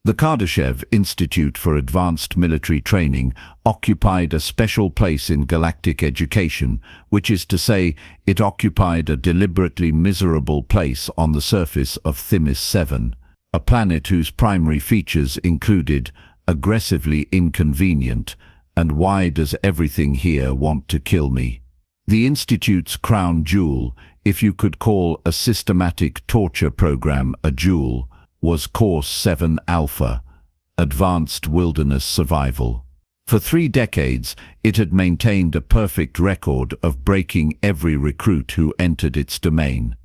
The Kardashev Institute for Advanced Military Training occupied a special place in galactic education, which is to say, it occupied a deliberately miserable place on the surface of Themis 7, a planet whose primary features included aggressively inconvenient and why does everything here want to kill me? The Institute's crown jewel, if you could call a systematic torture program a jewel, was Course 7 Alpha, Advanced Wilderness Survival. For 3 decades, it had maintained a perfect record of breaking every recruit who entered its domain.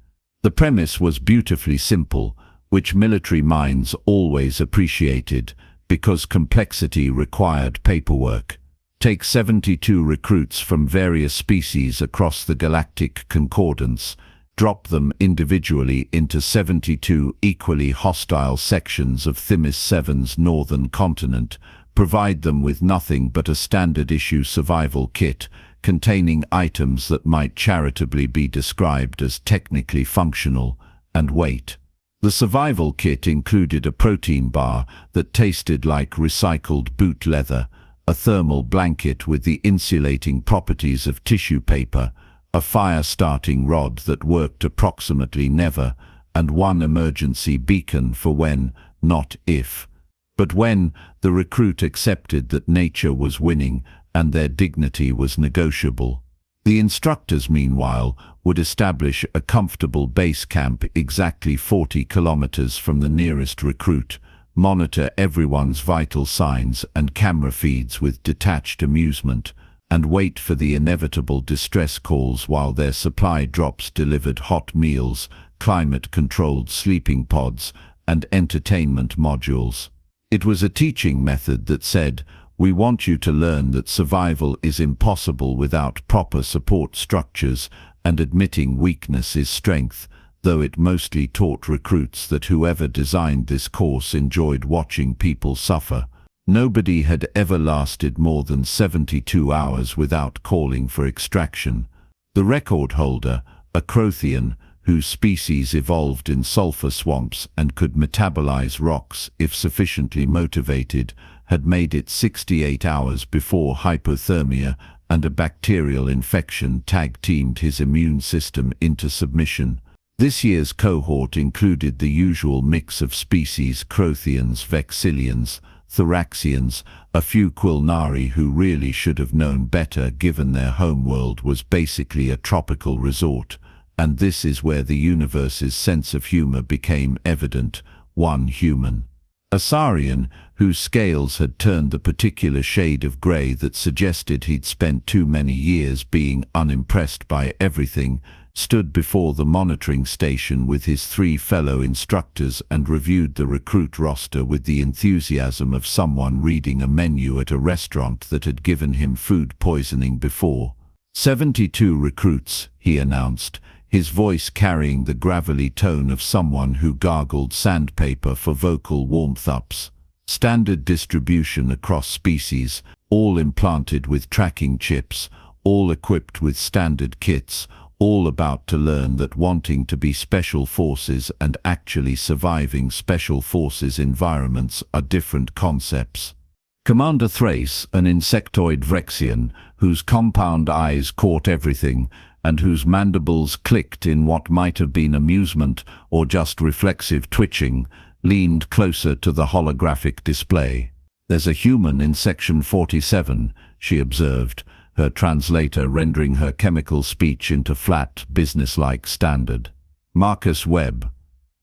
The premise was beautifully simple, which military minds always appreciated, because complexity required paperwork. Take 72 recruits from various species across the galactic concordance, drop them individually into 72 equally hostile sections of Themis 7's northern continent, provide them with nothing but a standard-issue survival kit containing items that might charitably be described as technically functional, and wait. The survival kit included a protein bar that tasted like recycled boot leather, a thermal blanket with the insulating properties of tissue paper, a fire-starting rod that worked approximately never, and one emergency beacon for when, not if, but when, the recruit accepted that nature was winning and their dignity was negotiable. The instructors, meanwhile, would establish a comfortable base camp exactly 40 kilometers from the nearest recruit, monitor everyone's vital signs and camera feeds with detached amusement, and wait for the inevitable distress calls while their supply drops delivered hot meals, climate-controlled sleeping pods, and entertainment modules. It was a teaching method that said, "We want you to learn that survival is impossible without proper support structures, and admitting weakness is strength," though it mostly taught recruits that whoever designed this course enjoyed watching people suffer. Nobody had ever lasted more than 72 hours without calling for extraction. The record holder, a Crothian, whose species evolved in sulfur swamps and could metabolize rocks if sufficiently motivated, had made it 68 hours before hypothermia and a bacterial infection tag-teamed his immune system into submission. This year's cohort included the usual mix of species: Crothians, Vexillians, Thoraxians, a few Quilnari who really should have known better given their homeworld was basically a tropical resort, and this is where the universe's sense of humor became evident: one human. A Saurian, whose scales had turned the particular shade of grey that suggested he'd spent too many years being unimpressed by everything, stood before the monitoring station with his 3 fellow instructors and reviewed the recruit roster with the enthusiasm of someone reading a menu at a restaurant that had given him food poisoning before. 72 recruits, he announced, his voice carrying the gravelly tone of someone who gargled sandpaper for vocal warmth-ups. Standard distribution across species, all implanted with tracking chips, all equipped with standard kits, all about to learn that wanting to be special forces and actually surviving special forces environments are different concepts. Commander Thrace, an insectoid Vrexian, whose compound eyes caught everything, and whose mandibles clicked in what might have been amusement or just reflexive twitching, leaned closer to the holographic display. "There's a human in Section 47, she observed, her translator rendering her chemical speech into flat, businesslike standard. Marcus Webb,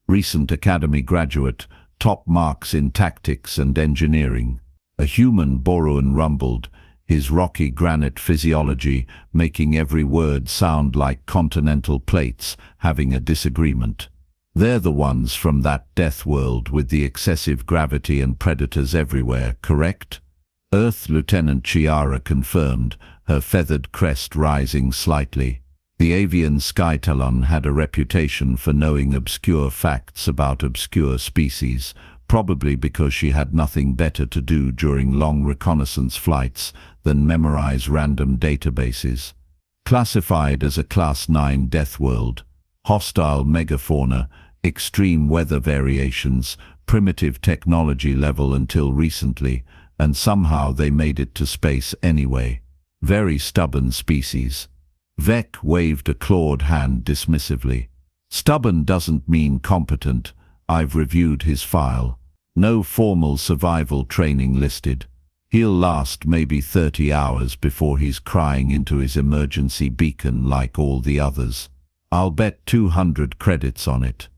recent Academy graduate, top marks in tactics and engineering. A human, Boruan rumbled, his rocky granite physiology making every word sound like continental plates having a disagreement. They're the ones from that death world with the excessive gravity and predators everywhere, correct? Earth Lieutenant Chiara confirmed, her feathered crest rising slightly. The avian Skytalon had a reputation for knowing obscure facts about obscure species, probably because she had nothing better to do during long reconnaissance flights than memorize random databases. Classified as a Class 9 death world, hostile megafauna, extreme weather variations, primitive technology level until recently, and somehow they made it to space anyway. Very stubborn species. Vec waved a clawed hand dismissively. Stubborn doesn't mean competent. I've reviewed his file. No formal survival training listed. He'll last maybe 30 hours before he's crying into his emergency beacon like all the others. I'll bet 200 credits on it.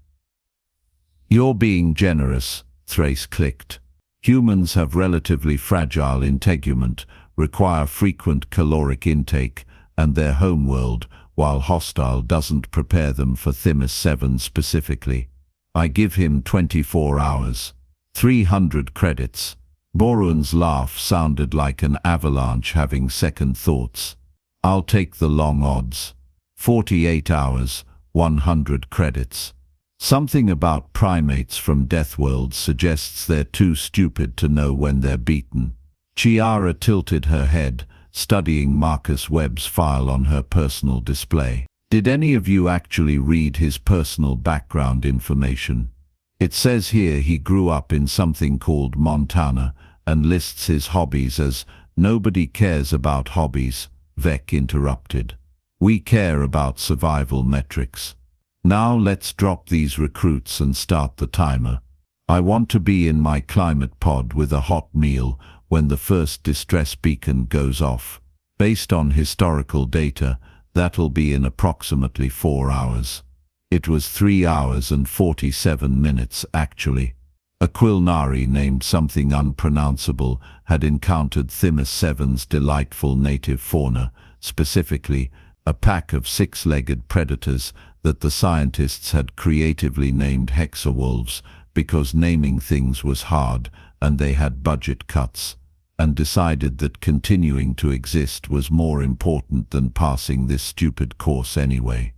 You're being generous, Thrace clicked. Humans have relatively fragile integument, require frequent caloric intake, and their homeworld, while hostile, doesn't prepare them for Themis 7 specifically. I give him 24 hours. 300 credits. Borun's laugh sounded like an avalanche having second thoughts. I'll take the long odds. 48 hours, 100 credits. Something about primates from Deathworld suggests they're too stupid to know when they're beaten. Chiara tilted her head, studying Marcus Webb's file on her personal display. Did any of you actually read his personal background information? It says here he grew up in something called Montana and lists his hobbies as "Nobody cares about hobbies," Vec interrupted. We care about survival metrics. Now let's drop these recruits and start the timer. I want to be in my climate pod with a hot meal when the first distress beacon goes off. Based on historical data, that'll be in approximately 4 hours. It was 3 hours and 47 minutes, actually. A Quilnari named something unpronounceable had encountered Themis 7's delightful native fauna, specifically a pack of 6-legged predators that the scientists had creatively named hexawolves because naming things was hard and they had budget cuts, and decided that continuing to exist was more important than passing this stupid course anyway.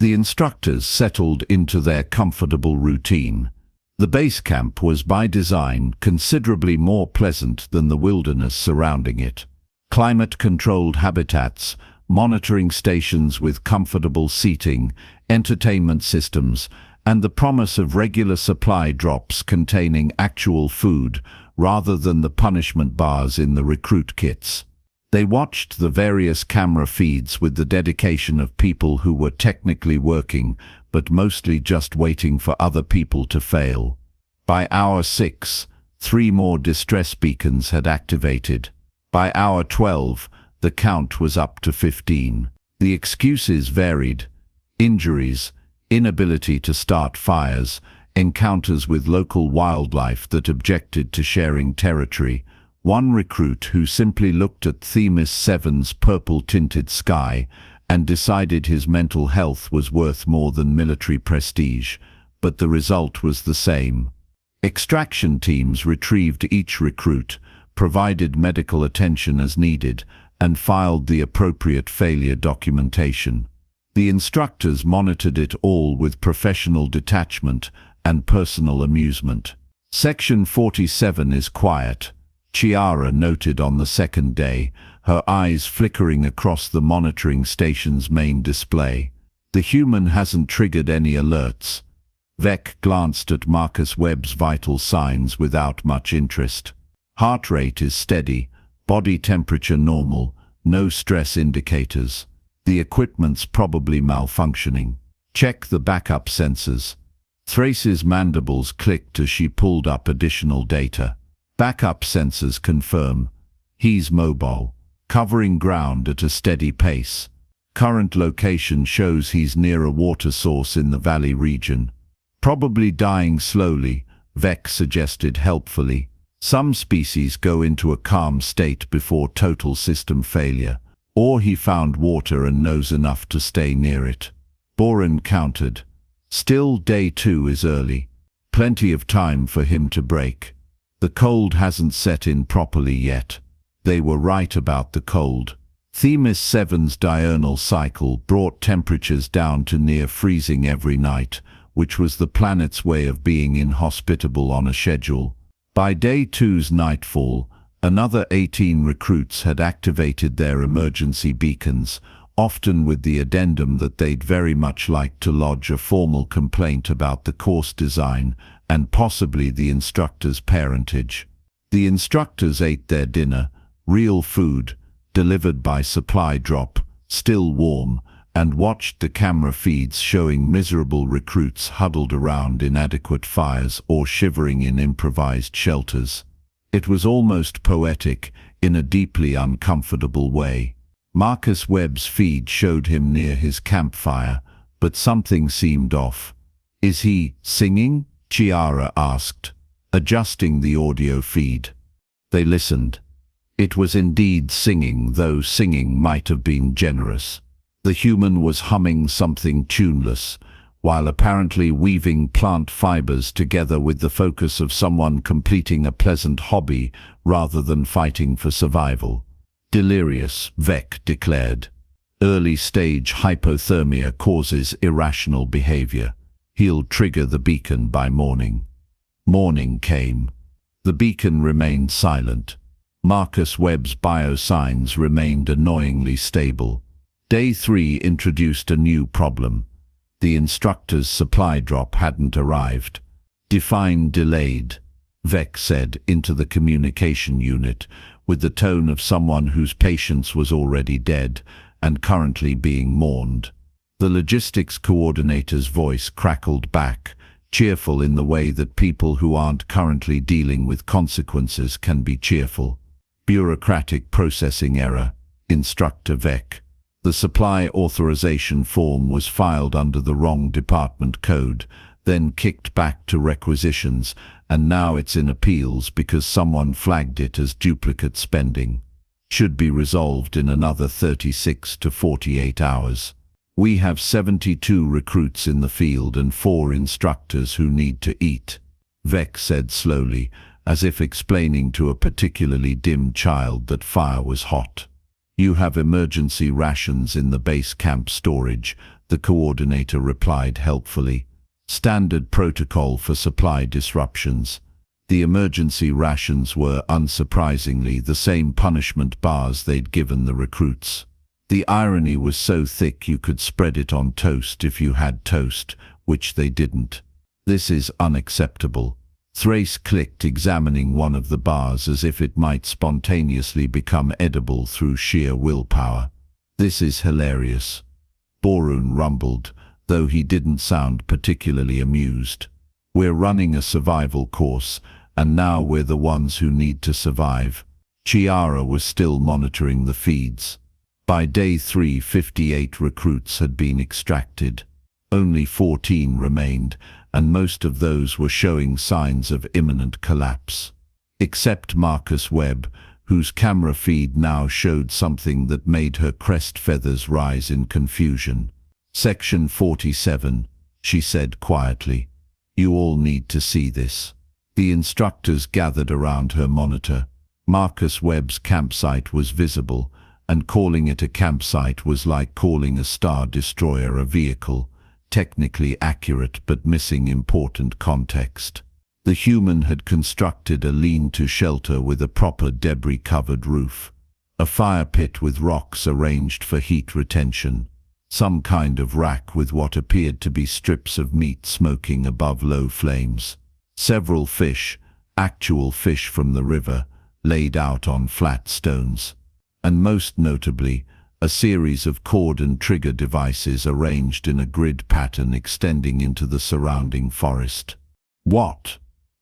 The instructors settled into their comfortable routine. The base camp was by design considerably more pleasant than the wilderness surrounding it. Climate-controlled habitats, monitoring stations with comfortable seating, entertainment systems, and the promise of regular supply drops containing actual food rather than the punishment bars in the recruit kits. They watched the various camera feeds with the dedication of people who were technically working, but mostly just waiting for other people to fail. By hour 6, 3 more distress beacons had activated. By hour 12, the count was up to 15. The excuses varied: injuries, inability to start fires, encounters with local wildlife that objected to sharing territory. One recruit who simply looked at Themis 7's purple-tinted sky and decided his mental health was worth more than military prestige, but the result was the same. Extraction teams retrieved each recruit, provided medical attention as needed, and filed the appropriate failure documentation. The instructors monitored it all with professional detachment and personal amusement. Section 47 is quiet, Chiara noted on the second day, her eyes flickering across the monitoring station's main display. The human hasn't triggered any alerts. Vec glanced at Marcus Webb's vital signs without much interest. Heart rate is steady, body temperature normal, no stress indicators. The equipment's probably malfunctioning. Check the backup sensors. Thrace's mandibles clicked as she pulled up additional data. Backup sensors confirm. He's mobile, covering ground at a steady pace. Current location shows he's near a water source in the valley region. Probably dying slowly, Vec suggested helpfully. Some species go into a calm state before total system failure. Or he found water and knows enough to stay near it. Borun countered. Still, day 2 is early. Plenty of time for him to break. The cold hasn't set in properly yet. They were right about the cold. Themis 7's diurnal cycle brought temperatures down to near freezing every night, which was the planet's way of being inhospitable on a schedule. By day 2's nightfall, another 18 recruits had activated their emergency beacons, often with the addendum that they'd very much like to lodge a formal complaint about the course design and possibly the instructor's parentage. The instructors ate their dinner, real food, delivered by supply drop, still warm, and watched the camera feeds showing miserable recruits huddled around inadequate fires or shivering in improvised shelters. It was almost poetic, in a deeply uncomfortable way. Marcus Webb's feed showed him near his campfire, but something seemed off. "Is he singing?" Chiara asked, adjusting the audio feed. They listened. It was indeed singing, though singing might have been generous. The human was humming something tuneless, while apparently weaving plant fibers together with the focus of someone completing a pleasant hobby rather than fighting for survival. "Delirious," Vec declared. "Early-stage hypothermia causes irrational behavior. He'll trigger the beacon by morning." Morning came. The beacon remained silent. Marcus Webb's biosigns remained annoyingly stable. Day 3 introduced a new problem. The instructor's supply drop hadn't arrived. "Define delayed," Vec said into the communication unit, with the tone of someone whose patience was already dead and currently being mourned. The logistics coordinator's voice crackled back, cheerful in the way that people who aren't currently dealing with consequences can be cheerful. "Bureaucratic processing error, Instructor Vec. The supply authorization form was filed under the wrong department code, then kicked back to requisitions, and now it's in appeals because someone flagged it as duplicate spending. Should be resolved in another 36 to 48 hours. We have 72 recruits in the field and 4 instructors who need to eat," Vec said slowly, as if explaining to a particularly dim child that fire was hot. "You have emergency rations in the base camp storage," the coordinator replied helpfully. "Standard protocol for supply disruptions." The emergency rations were, unsurprisingly, the same punishment bars they'd given the recruits. The irony was so thick you could spread it on toast if you had toast, which they didn't. "This is unacceptable." Thrace clicked, examining one of the bars as if it might spontaneously become edible through sheer willpower. "This is hilarious," Borun rumbled, though he didn't sound particularly amused. "We're running a survival course, and now we're the ones who need to survive." Chiara was still monitoring the feeds. By day 3, 58 recruits had been extracted. Only 14 remained, and most of those were showing signs of imminent collapse. Except Marcus Webb, whose camera feed now showed something that made her crest feathers rise in confusion. "Section 47, she said quietly. "You all need to see this." The instructors gathered around her monitor. Marcus Webb's campsite was visible, and calling it a campsite was like calling a Star Destroyer a vehicle. Technically accurate but missing important context. The human had constructed a lean-to shelter with a proper debris-covered roof, a fire pit with rocks arranged for heat retention, some kind of rack with what appeared to be strips of meat smoking above low flames, several fish, actual fish from the river, laid out on flat stones, and most notably, a series of cord and trigger devices arranged in a grid pattern extending into the surrounding forest. "What?"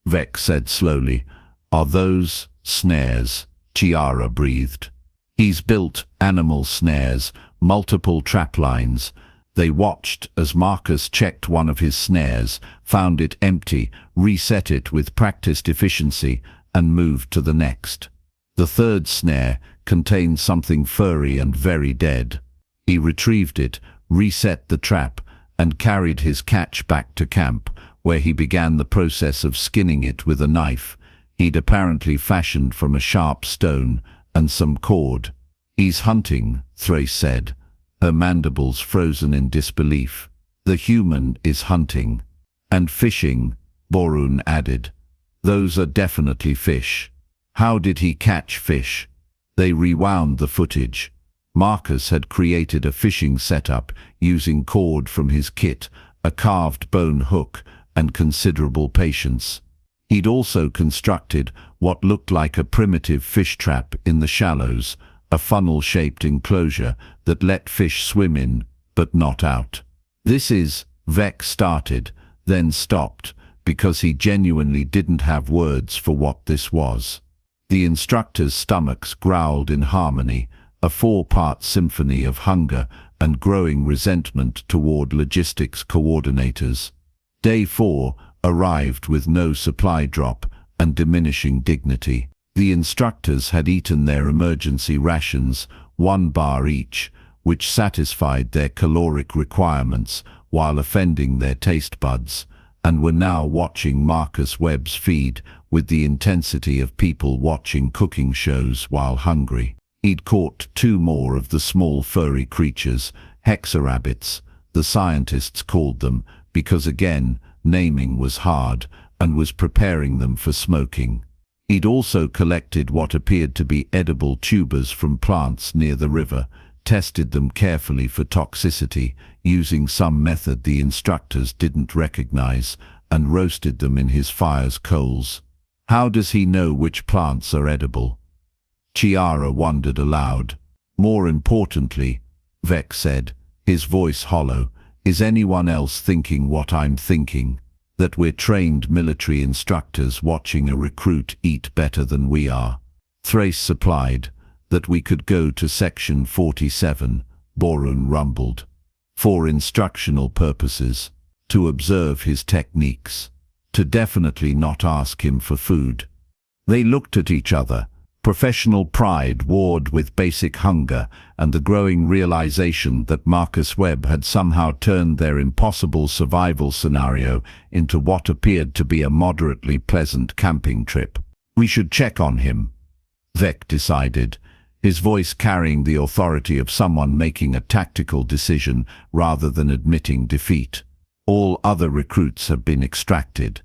Vec said slowly. "Are those snares?" Chiara breathed. "He's built animal snares, multiple trap lines." They watched as Marcus checked one of his snares, found it empty, reset it with practiced efficiency, and moved to the next. The third snare contained something furry and very dead. He retrieved it, reset the trap, and carried his catch back to camp, where he began the process of skinning it with a knife he'd apparently fashioned from a sharp stone and some cord. "He's hunting," Thrace said, her mandibles frozen in disbelief. "The human is hunting." "And fishing," Borun added. "Those are definitely fish." "How did he catch fish?" They rewound the footage. Marcus had created a fishing setup using cord from his kit, a carved bone hook, and considerable patience. He'd also constructed what looked like a primitive fish trap in the shallows, a funnel-shaped enclosure that let fish swim in, but not out. "This is," Vec started, then stopped, because he genuinely didn't have words for what this was. The instructors' stomachs growled in harmony, a four-part symphony of hunger and growing resentment toward logistics coordinators. Day 4 arrived with no supply drop and diminishing dignity. The instructors had eaten their emergency rations, 1 bar each, which satisfied their caloric requirements while offending their taste buds, and were now watching Marcus Webb's feed with the intensity of people watching cooking shows while hungry. He'd caught 2 more of the small furry creatures, hexarabbits, the scientists called them, because again, naming was hard, and was preparing them for smoking. He'd also collected what appeared to be edible tubers from plants near the river, tested them carefully for toxicity, using some method the instructors didn't recognize, and roasted them in his fire's coals. How does he know which plants are edible? Chiara wondered aloud. More importantly, Vec said, his voice hollow, is anyone else thinking what I'm thinking? That we're trained military instructors watching a recruit eat better than we are. Thrace supplied. That we could go to Section 47, Borun rumbled. For instructional purposes. To observe his techniques. To definitely not ask him for food. They looked at each other. Professional pride warred with basic hunger and the growing realization that Marcus Webb had somehow turned their impossible survival scenario into what appeared to be a moderately pleasant camping trip. We should check on him, Vec decided, his voice carrying the authority of someone making a tactical decision rather than admitting defeat. All other recruits have been extracted.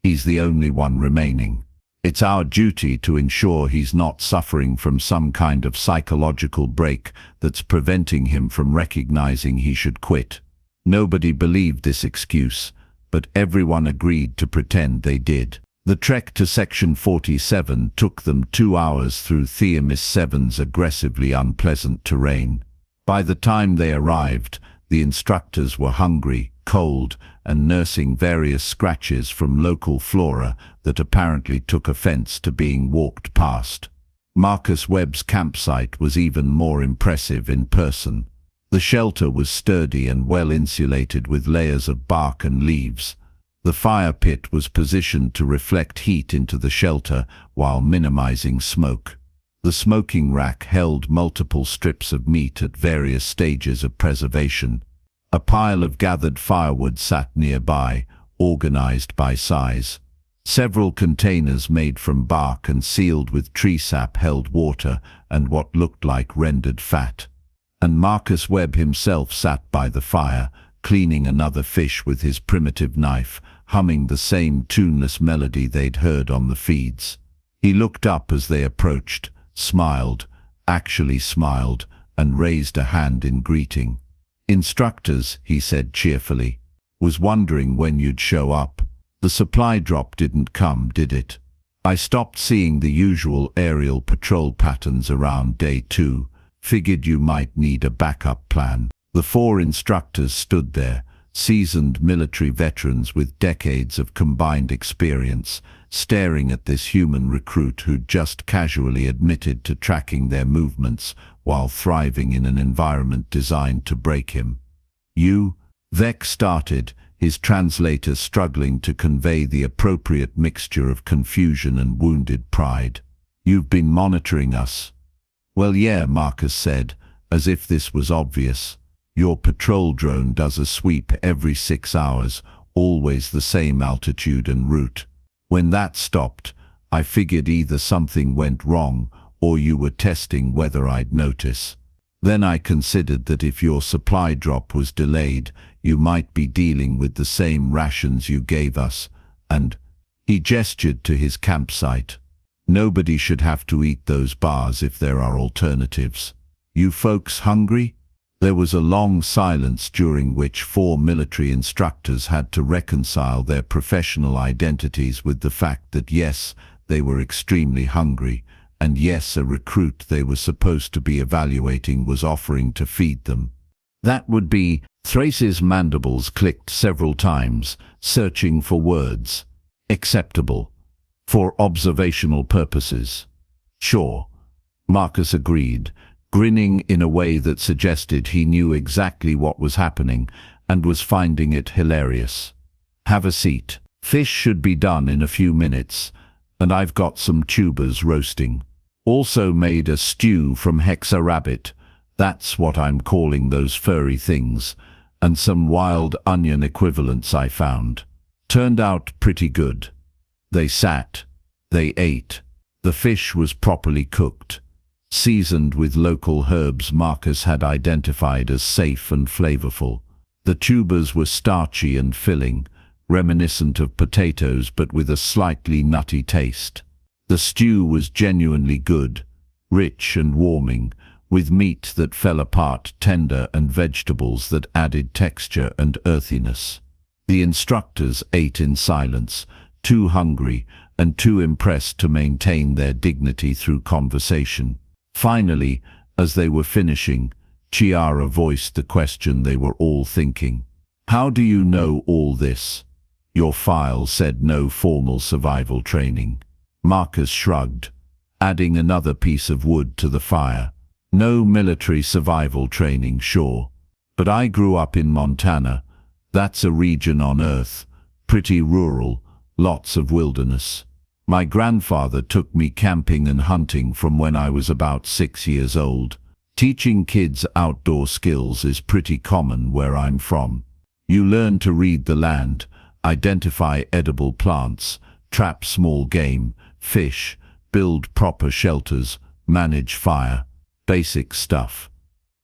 He's the only one remaining. It's our duty to ensure he's not suffering from some kind of psychological break that's preventing him from recognizing he should quit. Nobody believed this excuse, but everyone agreed to pretend they did. The trek to Section 47 took them 2 hours through Themis 7's aggressively unpleasant terrain. By the time they arrived, the instructors were hungry, cold, and nursing various scratches from local flora that apparently took offense to being walked past. Marcus Webb's campsite was even more impressive in person. The shelter was sturdy and well insulated with layers of bark and leaves. The fire pit was positioned to reflect heat into the shelter while minimizing smoke. The smoking rack held multiple strips of meat at various stages of preservation. A pile of gathered firewood sat nearby, organized by size. Several containers made from bark and sealed with tree sap held water and what looked like rendered fat. And Marcus Webb himself sat by the fire, cleaning another fish with his primitive knife, humming the same tuneless melody they'd heard on the feeds. He looked up as they approached, smiled, actually smiled, and raised a hand in greeting. "Instructors," he said cheerfully. "Was wondering when you'd show up. The supply drop didn't come, did it? I stopped seeing the usual aerial patrol patterns around day 2. Figured you might need a backup plan." The 4 instructors stood there, seasoned military veterans with decades of combined experience, staring at this human recruit who'd just casually admitted to tracking their movements while thriving in an environment designed to break him. "You," Vec started, his translator struggling to convey the appropriate mixture of confusion and wounded pride. "You've been monitoring us." "Well, yeah," Marcus said, as if this was obvious. "Your patrol drone does a sweep every 6 hours, always the same altitude and route. When that stopped, I figured either something went wrong or you were testing whether I'd notice. Then I considered that if your supply drop was delayed, you might be dealing with the same rations you gave us, and..." He gestured to his campsite. "Nobody should have to eat those bars if there are alternatives." You folks hungry? There was a long silence during which 4 military instructors had to reconcile their professional identities with the fact that yes, they were extremely hungry, and yes, a recruit they were supposed to be evaluating was offering to feed them. That would be. Thrace's mandibles clicked several times, searching for words. Acceptable. For observational purposes. Sure. Marcus agreed, grinning in a way that suggested he knew exactly what was happening and was finding it hilarious. Have a seat. Fish should be done in a few minutes, and I've got some tubers roasting. Also made a stew from hexa rabbit, that's what I'm calling those furry things, and some wild onion equivalents I found. Turned out pretty good. They sat. They ate. The fish was properly cooked, seasoned with local herbs Marcus had identified as safe and flavorful. The tubers were starchy and filling, reminiscent of potatoes but with a slightly nutty taste. The stew was genuinely good, rich and warming, with meat that fell apart tender and vegetables that added texture and earthiness. The instructors ate in silence, too hungry and too impressed to maintain their dignity through conversation. Finally, as they were finishing, Chiara voiced the question they were all thinking. How do you know all this? Your file said no formal survival training. Marcus shrugged, adding another piece of wood to the fire. No military survival training, sure. But I grew up in Montana. That's a region on Earth, pretty rural, lots of wilderness. My grandfather took me camping and hunting from when I was about 6 years old. Teaching kids outdoor skills is pretty common where I'm from. You learn to read the land, identify edible plants, trap small game, fish, build proper shelters, manage fire. Basic stuff.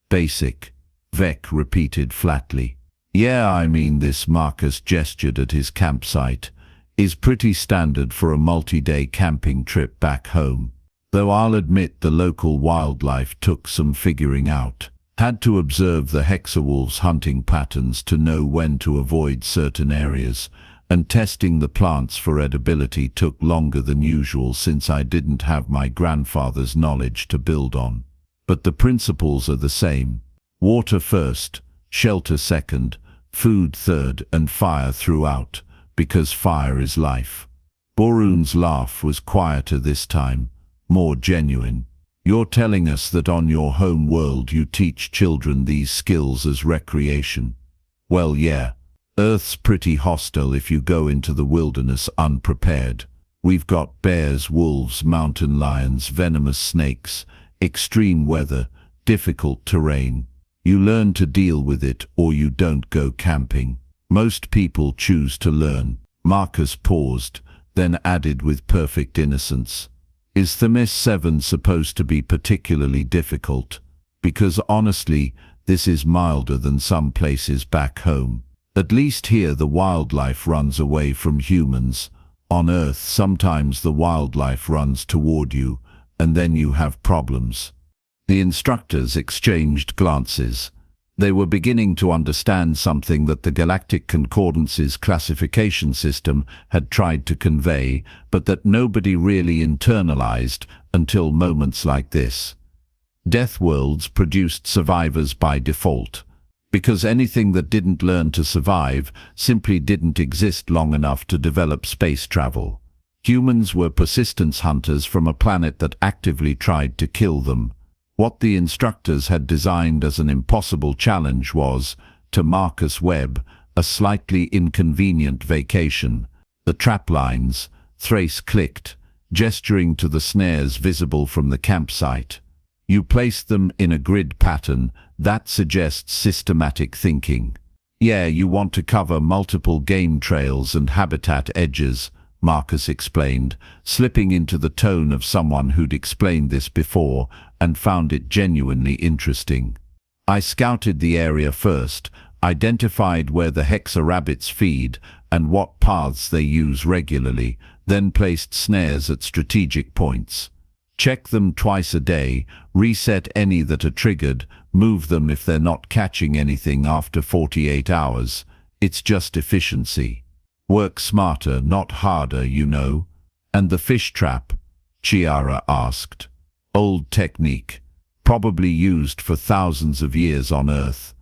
Basic. Vec repeated flatly. Yeah, I mean this, Marcus gestured at his campsite, is pretty standard for a multi-day camping trip back home. Though I'll admit the local wildlife took some figuring out. Had to observe the hexawolves' hunting patterns to know when to avoid certain areas, and testing the plants for edibility took longer than usual since I didn't have my grandfather's knowledge to build on. But the principles are the same. Water first, shelter second, food third, and fire throughout, because fire is life. Borun's laugh was quieter this time, more genuine. You're telling us that on your home world you teach children these skills as recreation. Well, yeah. Earth's pretty hostile if you go into the wilderness unprepared. We've got bears, wolves, mountain lions, venomous snakes, extreme weather, difficult terrain. You learn to deal with it or you don't go camping. Most people choose to learn. Marcus paused, then added with perfect innocence. Is Themis 7 supposed to be particularly difficult? Because honestly, this is milder than some places back home. At least here the wildlife runs away from humans. On Earth sometimes the wildlife runs toward you, and then you have problems. The instructors exchanged glances. They were beginning to understand something that the Galactic Concordance's classification system had tried to convey, but that nobody really internalized until moments like this. Death worlds produced survivors by default, because anything that didn't learn to survive simply didn't exist long enough to develop space travel. Humans were persistence hunters from a planet that actively tried to kill them. What the instructors had designed as an impossible challenge was, to Marcus Webb, a slightly inconvenient vacation. The trap lines, Thrace clicked, gesturing to the snares visible from the campsite. You place them in a grid pattern that suggests systematic thinking. Yeah, you want to cover multiple game trails and habitat edges, Marcus explained, slipping into the tone of someone who'd explained this before and found it genuinely interesting. I scouted the area first, identified where the hexa rabbits feed and what paths they use regularly, then placed snares at strategic points. Check them twice a day, reset any that are triggered, move them if they're not catching anything after 48 hours. It's just efficiency. Work smarter, not harder, you know. And the fish trap? Chiara asked. Old technique, probably used for thousands of years on Earth.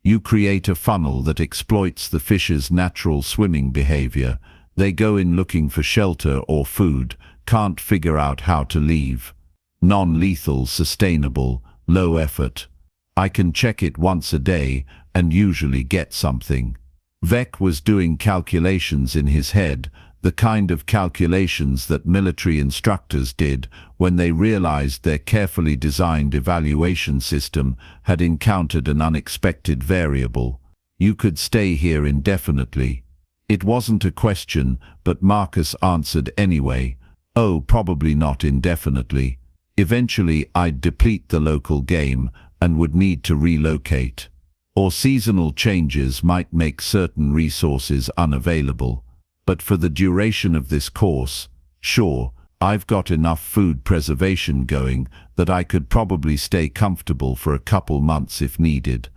You create a funnel that exploits the fish's natural swimming behavior. They go in looking for shelter or food, can't figure out how to leave. Non-lethal, sustainable, low effort. I can check it once a day and usually get something. Vec was doing calculations in his head, the kind of calculations that military instructors did when they realized their carefully designed evaluation system had encountered an unexpected variable. You could stay here indefinitely. It wasn't a question, but Marcus answered anyway. Oh, probably not indefinitely. Eventually I'd deplete the local game and would need to relocate. Or seasonal changes might make certain resources unavailable. But for the duration of this course, sure, I've got enough food preservation going that I could probably stay comfortable for a couple months if needed.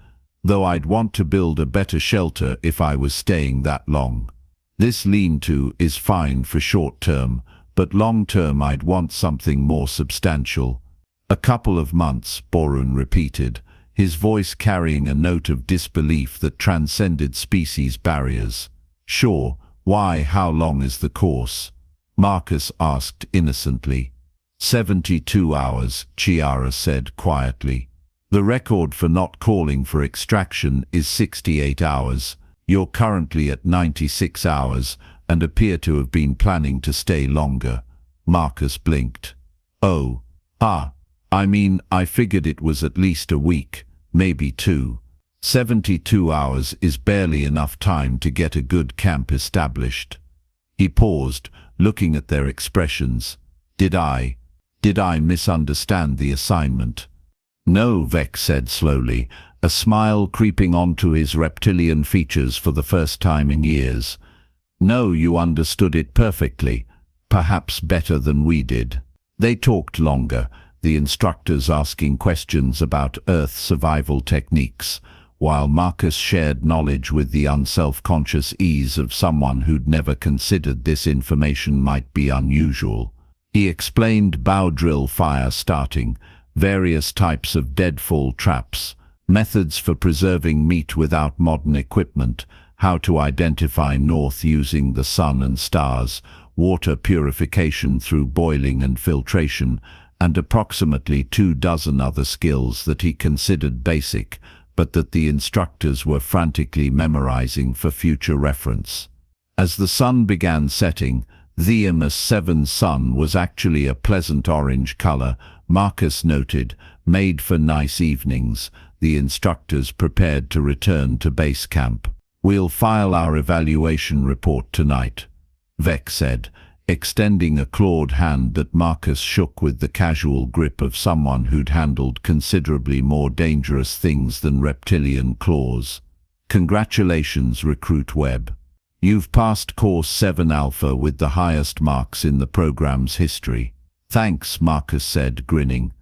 Though I'd want to build a better shelter if I was staying that long. This lean-to is fine for short term, but long term I'd want something more substantial. A couple of months, Borun repeated, his voice carrying a note of disbelief that transcended species barriers. Sure, why, how long is the course? Marcus asked innocently. 72 hours, Chiara said quietly. The record for not calling for extraction is 68 hours. You're currently at 96 hours and appear to have been planning to stay longer. Marcus blinked. Oh, I mean, I figured it was at least a week, maybe 2. 72 hours is barely enough time to get a good camp established. He paused, looking at their expressions. Did I misunderstand the assignment? No, Vec said slowly, a smile creeping onto his reptilian features for the first time in years. No, you understood it perfectly, perhaps better than we did. They talked longer, the instructors asking questions about Earth survival techniques, while Marcus shared knowledge with the unself-conscious ease of someone who'd never considered this information might be unusual. He explained bow drill fire starting, various types of deadfall traps, methods for preserving meat without modern equipment, how to identify north using the sun and stars, water purification through boiling and filtration, and approximately 24 other skills that he considered basic, but that the instructors were frantically memorizing for future reference. As the sun began setting, the MS-7's sun was actually a pleasant orange color, Marcus noted, made for nice evenings. The instructors prepared to return to base camp. We'll file our evaluation report tonight, Vec said, extending a clawed hand that Marcus shook with the casual grip of someone who'd handled considerably more dangerous things than reptilian claws. Congratulations, Recruit Webb. You've passed Course 7 Alpha with the highest marks in the program's history. Thanks, Marcus said, grinning.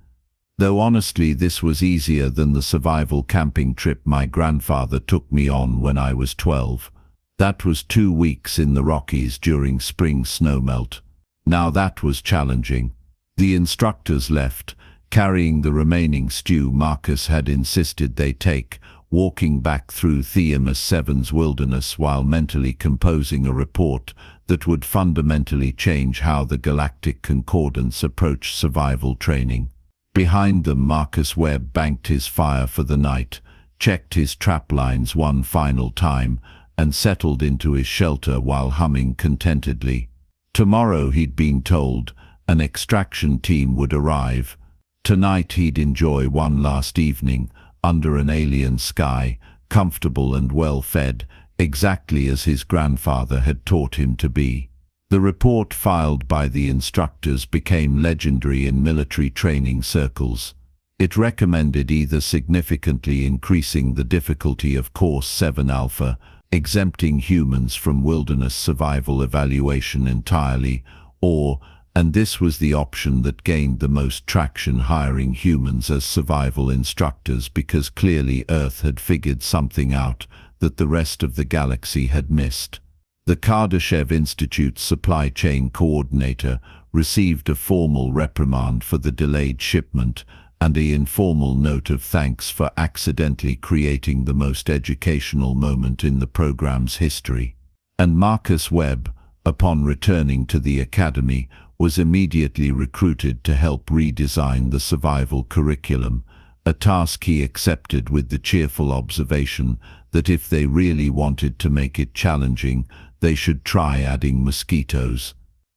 Though honestly this was easier than the survival camping trip my grandfather took me on when I was 12. That was 2 weeks in the Rockies during spring snowmelt. Now that was challenging. The instructors left, carrying the remaining stew Marcus had insisted they take, walking back through Themis 7's wilderness while mentally composing a report that would fundamentally change how the Galactic Concordance approached survival training. Behind them, Marcus Webb banked his fire for the night, checked his trap lines one final time, and settled into his shelter while humming contentedly. Tomorrow, he'd been told, an extraction team would arrive. Tonight he'd enjoy one last evening, under an alien sky, comfortable and well-fed, exactly as his grandfather had taught him to be. The report filed by the instructors became legendary in military training circles. It recommended either significantly increasing the difficulty of Course 7 Alpha, exempting humans from wilderness survival evaluation entirely, or And this was the option that gained the most traction, hiring humans as survival instructors, because clearly Earth had figured something out that the rest of the galaxy had missed. The Kardashev Institute's supply chain coordinator received a formal reprimand for the delayed shipment and an informal note of thanks for accidentally creating the most educational moment in the program's history. And Marcus Webb, upon returning to the academy, was immediately recruited to help redesign the survival curriculum, a task he accepted with the cheerful observation that if they really wanted to make it challenging, they should try adding mosquitoes.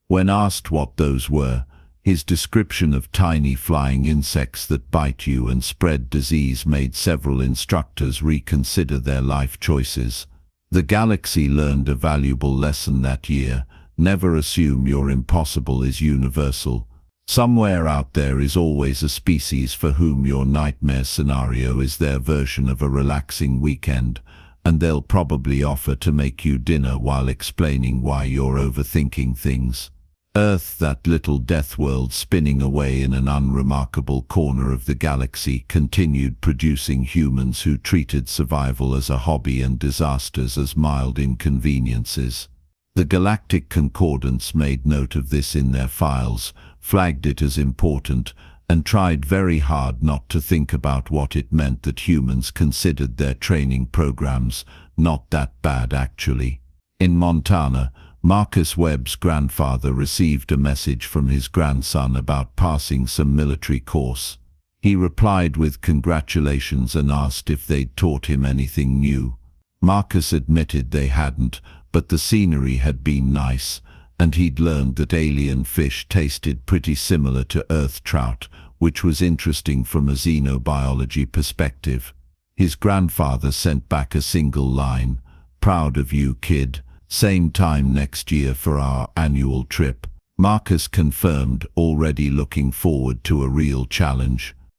When asked what those were, his description of tiny flying insects that bite you and spread disease made several instructors reconsider their life choices. The galaxy learned a valuable lesson that year: never assume your impossible is universal. Somewhere out there is always a species for whom your nightmare scenario is their version of a relaxing weekend, and they'll probably offer to make you dinner while explaining why you're overthinking things. Earth, that little death world spinning away in an unremarkable corner of the galaxy, continued producing humans who treated survival as a hobby and disasters as mild inconveniences. The Galactic Concordance made note of this in their files, flagged it as important, and tried very hard not to think about what it meant that humans considered their training programs not that bad actually. In Montana, Marcus Webb's grandfather received a message from his grandson about passing some military course. He replied with congratulations and asked if they'd taught him anything new. Marcus admitted they hadn't, but the scenery had been nice, and he'd learned that alien fish tasted pretty similar to Earth trout, which was interesting from a xenobiology perspective. His grandfather sent back a single line: "Proud of you, kid. Same time next year for our annual trip." Marcus confirmed, already looking forward to a real challenge.